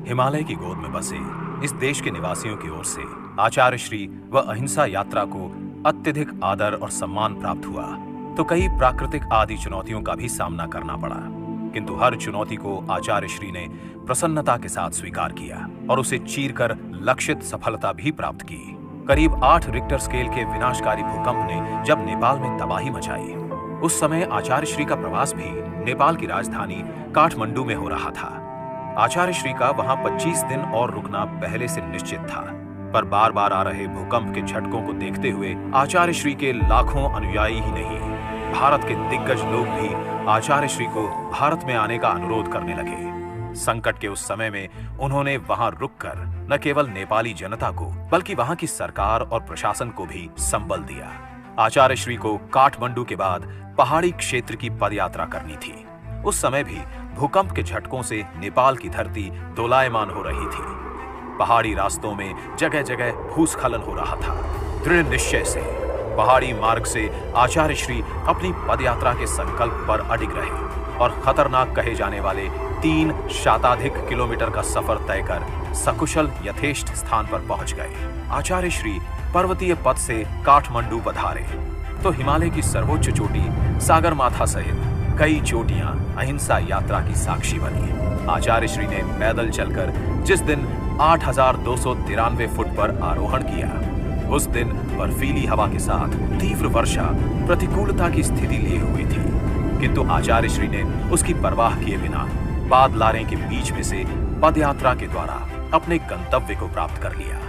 हिमालय की गोद में बसे इस देश के निवासियों की ओर से आचार्य श्री व अहिंसा यात्रा को अत्यधिक आदर और सम्मान प्राप्त हुआ तो कई प्राकृतिक आदि चुनौतियों का भी सामना करना पड़ा, किंतु हर चुनौती को आचार्य श्री ने प्रसन्नता के साथ स्वीकार किया और उसे चीरकर लक्षित सफलता भी प्राप्त की। करीब 8 रिक्टर स्केल के विनाशकारी भूकंप ने जब नेपाल में तबाही मचाई, उस समय आचार्य श्री का प्रवास भी नेपाल की राजधानी काठमांडू में हो रहा था। आचार्य श्री का वहां 25 दिन और रुकना पहले से निश्चित था, पर बार बार आ रहे भूकंप के झटकों को देखते हुए आचार्य श्री के लाखों अनुयायी ही नहीं, भारत के दिग्गज लोग भी आचार्य श्री को भारत में आने का अनुरोध करने लगे। संकट के उस समय में उन्होंने वहां रुककर न केवल नेपाली जनता को बल्कि वहां की सरकार और प्रशासन को भी संबल दिया। आचार्य श्री को काठमांडू के बाद पहाड़ी क्षेत्र की पदयात्रा करनी थी। उस समय भी भूकंप के झटकों से नेपाल की धरती दोलायमान हो रही थी। पहाड़ी रास्तों में जगह जगह भूस्खलन हो रहा था। दृढ़ निश्चय से पहाड़ी मार्ग से आचार्य श्री अपनी पदयात्रा के संकल्प पर अडिग रहे और खतरनाक कहे जाने वाले 3 शताधिक किलोमीटर का सफर तय कर सकुशल यथेष्ट स्थान पर पहुंच गए। आचार्य श्री पर्वतीय पथ से काठमांडू पधारे तो हिमालय की सर्वोच्च चोटी सागरमाथा सहित कई चोटियां अहिंसा यात्रा की साक्षी बनी। आचार्य श्री ने पैदल चलकर जिस दिन 8,293 फुट पर आरोहण किया, उस दिन बर्फीली हवा के साथ तीव्र वर्षा प्रतिकूलता की स्थिति लिए हुई थी, किंतु आचार्य श्री ने उसकी परवाह किए बिना बादलारे के बीच में से पदयात्रा के द्वारा अपने गंतव्य को प्राप्त कर लिया।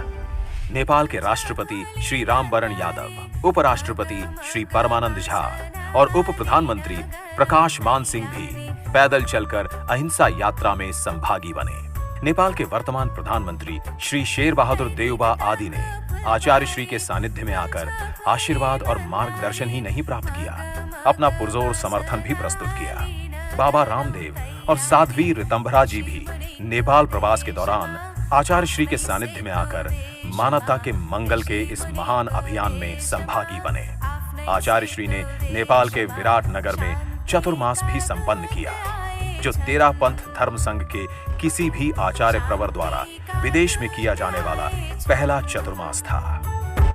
नेपाल के राष्ट्रपति श्री रामवरण यादव, उपराष्ट्रपति श्री परमानंद झा और उप प्रधानमंत्री प्रकाश मान सिंह भी पैदल चलकर अहिंसा यात्रा में संभागी बने। नेपाल के वर्तमान प्रधानमंत्री श्री शेर बहादुर देउबा आदि ने आचार्य श्री के सानिध्य में आकर आशीर्वाद और मार्गदर्शन ही नहीं प्राप्त किया, अपना पुरजोर समर्थन भी प्रस्तुत किया। बाबा रामदेव और साध्वी ऋतंभरा जी भी नेपाल प्रवास के दौरान आचार्य श्री के सानिध्य में आकर मानवता के मंगल के इस महान अभियान में संभागी बने। आचार्य श्री ने नेपाल के विराट नगर में चतुर्मास भी संपन्न किया, जो 13 पंथ धर्म संघ के किसी भी आचार्य प्रवर द्वारा विदेश में किया जाने वाला पहला चतुर्मास था।